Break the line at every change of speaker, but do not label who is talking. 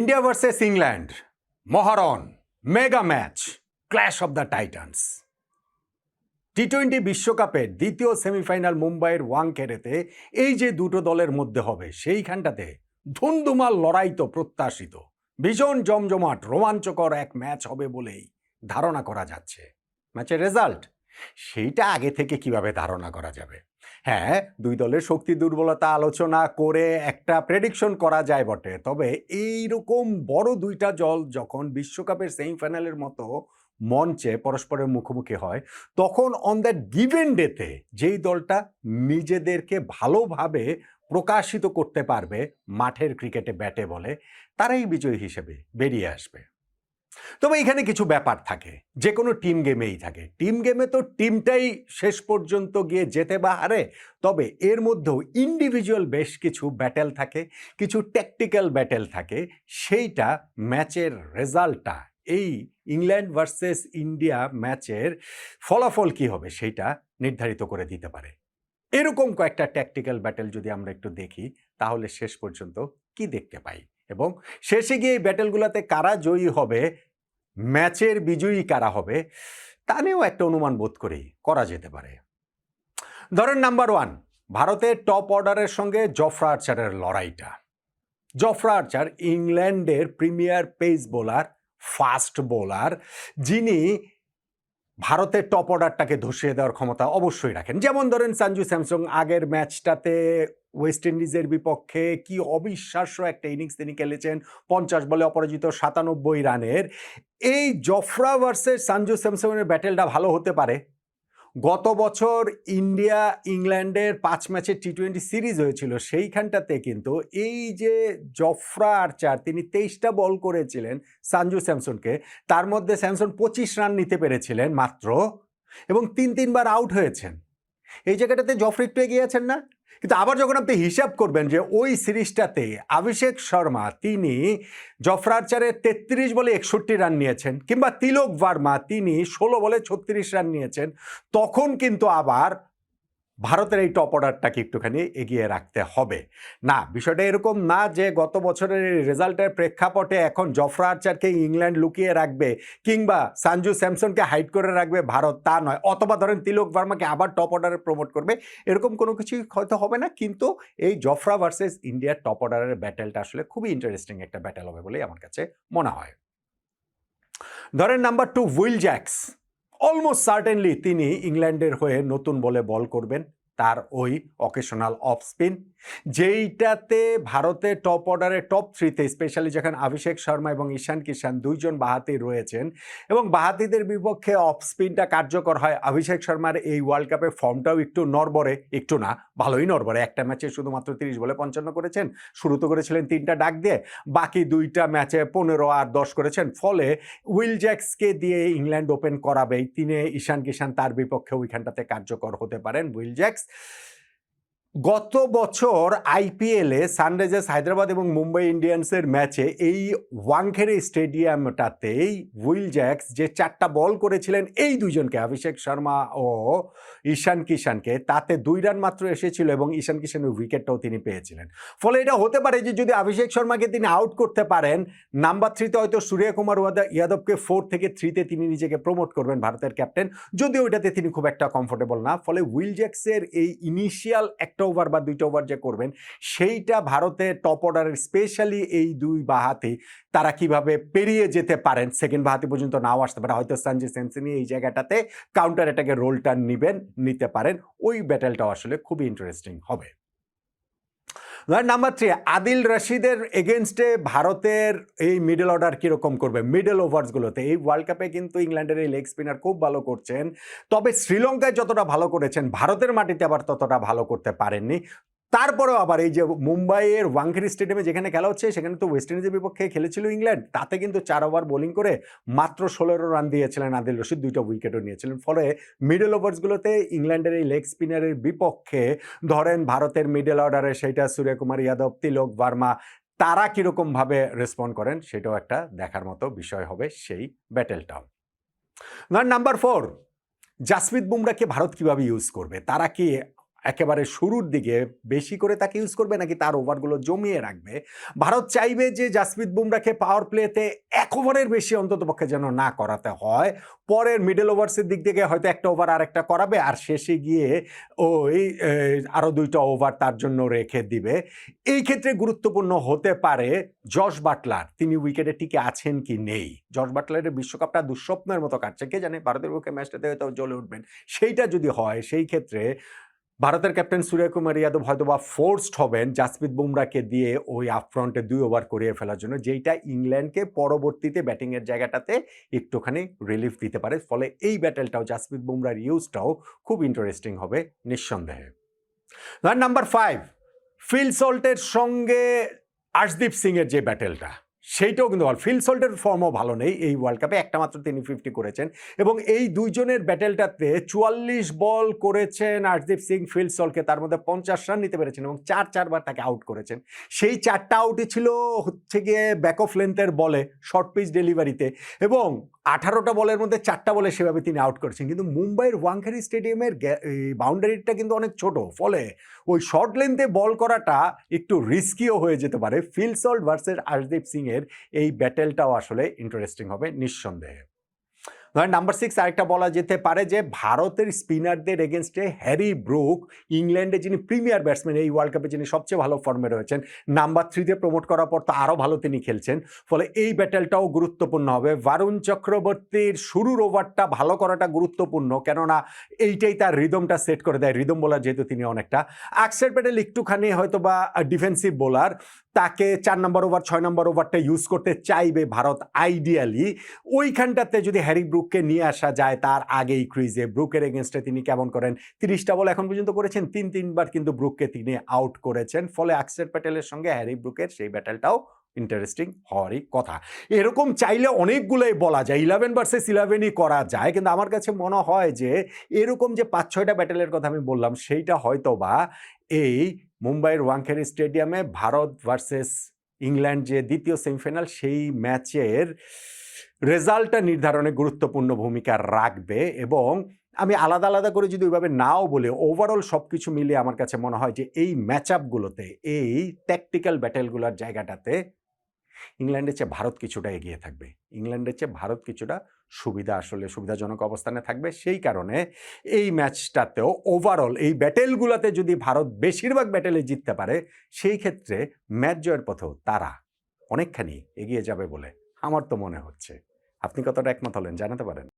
India versus England, মহারণ, mega match, clash of the titans. টি-20 বিশ্বকাপের দ্বিতীয় সেমিফাইনাল মুম্বাইয়ের ওয়াংখেড়েতে এই যে দুটো দলের মধ্যে হবে সেইখানটাতে ধুমধুমার লড়াই তো প্রত্যাশিত। ভীষণ জমজমাট রোমাঞ্চকর এক ম্যাচ হবে বলেই ধারণা করা যাচ্ছে। ম্যাচের রেজাল্ট সেইটা আগে থেকে কিভাবে ধারণা করা যাবে? হ্যাঁ, দুই দলের শক্তি দুর্বলতা আলোচনা করে একটা প্রেডিকশন করা যায় বটে, তবে এইরকম বড় দুইটা দল যখন বিশ্বকাপের সেমিফাইনালের মতো মঞ্চে পরস্পরের মুখোমুখি হয়, তখন অন দ্যাট গিভেন ডেতে যেই দলটা নিজেদেরকে ভালোভাবে প্রকাশিত করতে পারবে মাঠের ক্রিকেটে ব্যাটে বলে, তারাই বিজয়ী হিসেবে বেরিয়ে আসবে। তবে এখানে কিছু ব্যাপার থাকে, যে কোনো টিম গেমেই থাকে। টিম গেমে তো টিমটাই শেষ পর্যন্ত গিয়ে জেতে বা হারে, তবে এর মধ্যেও ইন্ডিভিজুয়াল বেশ কিছু ব্যাটেল থাকে, কিছু ট্যাকটিক্যাল ব্যাটেল থাকে। সেইটা ম্যাচের রেজাল্টটা, এই ইংল্যান্ড ভার্সেস ইন্ডিয়া ম্যাচের ফলাফল কি হবে সেইটা নির্ধারিত করে দিতে পারে। এরকম কয়েকটা ট্যাকটিক্যাল ব্যাটেল যদি আমরা একটু দেখি, তাহলে শেষ পর্যন্ত কি দেখতে পাই এবং শেষে গিয়ে এই ব্যাটেলগুলোতে কারা জয়ী হবে, ম্যাচের বিজয়ী কারা হবে, তা নিয়েও একটা অনুমান বোধ করেই করা যেতে পারে। ধরেন নাম্বার 1, ভারতের টপ অর্ডারের সঙ্গে জফরা আর্চারের লড়াইটা। জফরা আর্চার ইংল্যান্ডের premier pace bowler, fast bowler, যিনি ভারতের টপ অর্ডারটাকে ধসিয়ে দেওয়ার ক্ষমতা অবশ্যই রাখেন। যেমন ধরেন সঞ্জু স্যামসন আগের ম্যাচটাতে ওয়েস্ট ইন্ডিজের বিপক্ষে কি অবিশ্বাস্য একটা ইনিংস তিনি খেলেছেন, 50 বলে অপরাজিত 97 রানের। এই জফরা ভার্সেস সঞ্জু স্যামসনের ব্যাটেলটা ভালো হতে পারে। গত বছর ইন্ডিয়া ইংল্যান্ডের 5 ম্যাচের টি-20 সিরিজ হয়েছিল, সেইখানটাতে কিন্তু এই যে জফরা আর্চার তিনি 23টা বল করেছিলেন সঞ্জু স্যামসনকে, তার মধ্যে স্যামসন 25 রান নিতে পেরেছিলেন মাত্র, এবং 3বার আউট হয়েছেন। এই জায়গাটাতে জফরা একটু এগিয়ে আছেন না? কিন্তু আবার যখন আপনি হিসাব করবেন যে ওই সিরিজটাতে অভিষেক শর্মা তিনি জফরা আর্চারের 33 বলে 61 রান নিয়েছেন, কিংবা তিলক ভার্মা তিনি 16 বলে 36 রান নিয়েছেন, তখন কিন্তু আবার ভারতের এই টপ অর্ডারটাকে একটুখানি এগিয়ে রাখতে হবে। না, বিষয়টা এরকম না যে গত বছরের রেজাল্টের প্রেক্ষাপটে এখন জফরা আর্চারকে ইংল্যান্ড লুকিয়ে রাখবে কিংবা সঞ্জু স্যামসনকে হাইড করে রাখবে ভারত, তা নয়। অথবা ধরেন তিলক ভার্মাকে আবার টপ অর্ডারে প্রমোট করবে, এরকম কোনো কিছুই হয়তো হবে না। কিন্তু এই জফরা ভার্সেস ইন্ডিয়ার টপ অর্ডারের ব্যাটেলটা আসলে খুবই ইন্টারেস্টিং একটা ব্যাটেল হবে বলেই আমার কাছে মনে হয়। ধরেন number 2, Will Jacks. Almost certainly তিনি ইংল্যান্ডের হয়ে নতুন বলে বল করবেন, তার ওই অকেশনাল অফ স্পিন, যেইটাতে ভারতের টপ অর্ডারে টপ 3তে স্পেশালি যখন অভিষেক শর্মা এবং ঈশান কিষান দুইজন বাহাতি রয়েছেন এবং বাহাতিদের বিপক্ষে অফ স্পিনটা কার্যকর হয়। অভিষেক শর্মার এই ওয়ার্ল্ড কাপে ফর্মটাও একটু নড়বড়ে, একটু না ভালোই নড়বড়ে। একটা ম্যাচে শুধুমাত্র 30 বলে 55 করেছেন, শুরু তো করেছিলেন 3টা ডাক দিয়ে, বাকি 2টা ম্যাচে 15 আর 10 করেছেন। ফলে উইল জ্যাক্সকে দিয়ে ইংল্যান্ড ওপেন করাবেই, তিনি ঈশান কিষান তার বিপক্ষে ওইখানটাতে কার্যকর হতে পারেন উইল জ্যাক্স। গত বছর আইপিএলে সানরাইজার্স হায়দ্রাবাদ এবং মুম্বাই ইন্ডিয়ান্সের ম্যাচে এই ওয়াংখেড়ে স্টেডিয়ামটাতেই উইল জ্যাক্স যে 4টা বল করেছিলেন এই দুইজনকে, অভিষেক শর্মা ও ঈশান কিষানকে, তাতে 2 রান মাত্র এসেছিল এবং ঈশান কিষানের উইকেটটাও তিনি পেয়েছিলেন। ফলে এটা হতে পারে যে যদি অভিষেক শর্মাকে তিনি আউট করতে পারেন, নাম্বার 3তে হয়তো সূর্যকুমার যাদবকে 4 থেকে 3তে তিনি নিজেকে প্রমোট করবেন ভারতের ক্যাপ্টেন, যদিও ওইটাতে তিনি খুব একটা কমফোর্টেবল না। ফলে উইল জ্যাক্সের এই ইনিশিয়াল 1টা ওভার বা 2টা ওভার যে করবেন, সেইটা ভারতের টপ অর্ডারের স্পেশালি এই 2 বাহাতি তারা কিভাবে পেরিয়ে যেতে পারেন, সেকেন্ড বাহাতি পর্যন্ত নাও আসতে পারে। হয়তো সঞ্জু স্যামসনই এই জায়গাটাতে কাউন্টার অ্যাটাকের রোলটা নিতে পারেন। ওই ব্যাটেলটাও আসলে খুবই ইন্টারেস্টিং হবে। নাম্বার 3, আদিল রশিদের এগেনস্টে ভারতের এই মিডল অর্ডার কিরকম করবে মিডল ওভার্সগুলোতে। এই ওয়ার্ল্ড কাপে কিন্তু ইংল্যান্ডের এই লেগ স্পিনার খুব ভালো করছেন, তবে শ্রীলঙ্কায় যতটা ভালো করেছেন ভারতের মাটিতে আবার ততটা ভালো করতে পারেননি। তারপরেও আবার এই যে মুম্বাইয়ের ওয়াংখেড়ে স্টেডিয়ামে যেখানে খেলা হচ্ছে, সেখানে তো ওয়েস্ট ইন্ডিজের বিপক্ষে খেলেছিল ইংল্যান্ড, তাতে কিন্তু 4 ওভার বোলিং করে মাত্র 16 রান দিয়েছিলেন আদিল রশিদ, 2টা উইকেটও নিয়েছিলেন। ফলে মিডল ওভার্সগুলোতে ইংল্যান্ডের এই লেগ স্পিনারের বিপক্ষে ধরেন ভারতের মিডল অর্ডারে সেইটা সূর্যকুমার যাদব, তিলক ভার্মা, তারা কীরকমভাবে রেসপন্ড করেন সেটাও একটা দেখার মতো বিষয় হবে সেই ব্যাটেলটাও। নাম্বার 4, জাসপ্রীত বুমরাকে ভারত কিভাবে ইউজ করবে। তারা কি একেবারে শুরুর দিকে বেশি করে তাকে ইউজ করবে নাকি তার ওভারগুলো জমিয়ে রাখবে? ভারত চাইবে যে জাসপ্রীত বুমরাকে পাওয়ার প্লেতে ১ ওভারের বেশি অন্ততপক্ষে যেন না করাতে হয়। পরের মিডল ওভার্সের দিক থেকে হয়তো ১ টা ওভার আরেকটা করাবে, আর শেষে গিয়ে ওই আরও ২ টা ওভার তার জন্য রেখে দিবে। এই ক্ষেত্রে গুরুত্বপূর্ণ হতে পারে জশ বাটলার, তিনি উইকেটে টিকে আছেন কি নেই। জশ বাটলারের বিশ্বকাপটা দুঃস্বপ্নের মতো কাটছে, কে জানে ভারতের পক্ষে ম্যাচটাতে হয়তো জ্বলে উঠবেন। সেইটা যদি হয় সেই ক্ষেত্রে ভারতের ক্যাপ্টেন সূর্যকুমার যাদব হয়তোবা ফোর্সড হবেন জাসপ্রীত বুমরাকে দিয়ে ওই আপফ্রন্টে ২ ওভার করিয়ে ফেলার জন্য, যেইটা ইংল্যান্ডকে পরবর্তীতে ব্যাটিংয়ের জায়গাটাতে একটুখানি রিলিফ দিতে পারে। ফলে এই ব্যাটেলটাও জাসপ্রীত বুমরার ইউজটাও খুব ইন্টারেস্টিং হবে নিঃসন্দেহে। নাম্বার 5, ফিল সল্টের সঙ্গে আর্শদীপ সিং এর যে ব্যাটেলটা, সেইটাও কিন্তু ফিল সল্টের ফর্মও ভালো নেই এই ওয়ার্ল্ড কাপে, একটা মাত্র তিনি 50 করেছেন এবং এই দুইজনের ব্যাটেলটাতে 44 বল করেছেন আর্শদীপ সিং ফিল সল্টকে, তার মধ্যে 50 রান নিতে পেরেছেন এবং 4বার তাকে আউট করেছেন। সেই 4টা আউটই ছিল হচ্ছে গিয়ে ব্যাক অফ লেন্থের বলে, শর্ট পিচ ডেলিভারিতে, এবং 18টা বলের মধ্যে 4টা বলে সেভাবে তিনি আউট করেছেন। কিন্তু মুম্বাইয়ের ওয়াংখেড়ে স্টেডিয়ামের বাউন্ডারিটা কিন্তু অনেক ছোট, ফলে ওই শর্ট লেন্থে বল করাটা একটু রিস্কিও হয়ে যেতে পারে। Phil Salt versus Arshdeep Singh এর এই ব্যাটেলটাও আসলে ইন্টারেস্টিং হবে নিঃসন্দেহে। নাম্বার 6 আরেকটা বলা যেতে পারে যে ভারতের স্পিনারদের এগেনস্টে হ্যারি ব্রুক, ইংল্যান্ডে যিনি প্রিমিয়ার ব্যাটসম্যান, এই ওয়ার্ল্ড কাপে যিনি সবচেয়ে ভালো ফর্মে রয়েছেন, নাম্বার 3-তে প্রমোট করার পর তো আরও ভালো তিনি খেলছেন, ফলে এই ব্যাটেলটাও গুরুত্বপূর্ণ হবে। বরুণ চক্রবর্তীর শুরুর ওভারটা ভালো করাটা গুরুত্বপূর্ণ, কেননা এইটাই তার রিদমটা সেট করে দেয়, রিদম বোলার যেহেতু তিনি অনেকটা। আকসার প্যাটেল একটুখানি হয়তো বা ডিফেন্সিভ বোলার, তাকে 4 নম্বর ওভার 6 নম্বর ওভারটা ইউজ করতে চাইবে ভারত আইডিয়ালি। ওইখানটাতে যদি হ্যারি ব্রুককে নিয়ে আসা যায় তার আগেই ক্রিজে, ব্রুকের এগেনস্টে তিনি কেমন করেন, 30টা বল এখন পর্যন্ত করেছেন, 3বার কিন্তু ব্রুককে তিনি আউট করেছেন। ফলে আকসার প্যাটেলের সঙ্গে হ্যারি ব্রুকের সেই ব্যাটেলটাও ইন্টারেস্টিং হওয়ারই কথা। এরকম চাইলে অনেকগুলোই বলা যায়, 11 ভার্সেস 11ই করা যায়, কিন্তু আমার কাছে মনে হয় যে এরকম যে 5-6টা ব্যাটেলের কথা আমি বললাম, সেইটা হয়তো বা এই মুম্বাইয়ের ওয়াংখেড়ে স্টেডিয়ামে ভারত ভার্সেস ইংল্যান্ড যে দ্বিতীয় সেমিফাইনাল, সেই ম্যাচের রেজাল্টটা নির্ধারণে গুরুত্বপূর্ণ ভূমিকা রাখবে। এবং আমি আলাদা আলাদা করে যদি ওইভাবে নাও বলে, ওভারঅল সব কিছু মিলিয়ে আমার কাছে মনে হয় যে এই ম্যাচ আপগুলোতে, এই ট্যাকটিক্যাল ব্যাটেলগুলোর জায়গাটাতে ইংল্যান্ডের চেয়ে ভারত কিছুটা এগিয়ে থাকবে, ইংল্যান্ডের চেয়ে ভারত কিছুটা সুবিধাজনক অবস্থানে থাকবে। সেই কারণে এই ম্যাচটাতেও ওভারঅল এই ব্যাটেলগুলোতে যদি ভারত বেশিরভাগ ব্যাটেলে জিততে পারে, সেই ক্ষেত্রে ম্যাচ জয়ের পথেও তারা অনেকখানি এগিয়ে যাবে বলে আমার তো মনে হচ্ছে। আপনি কতটা একমত হলেন জানাতে পারেন।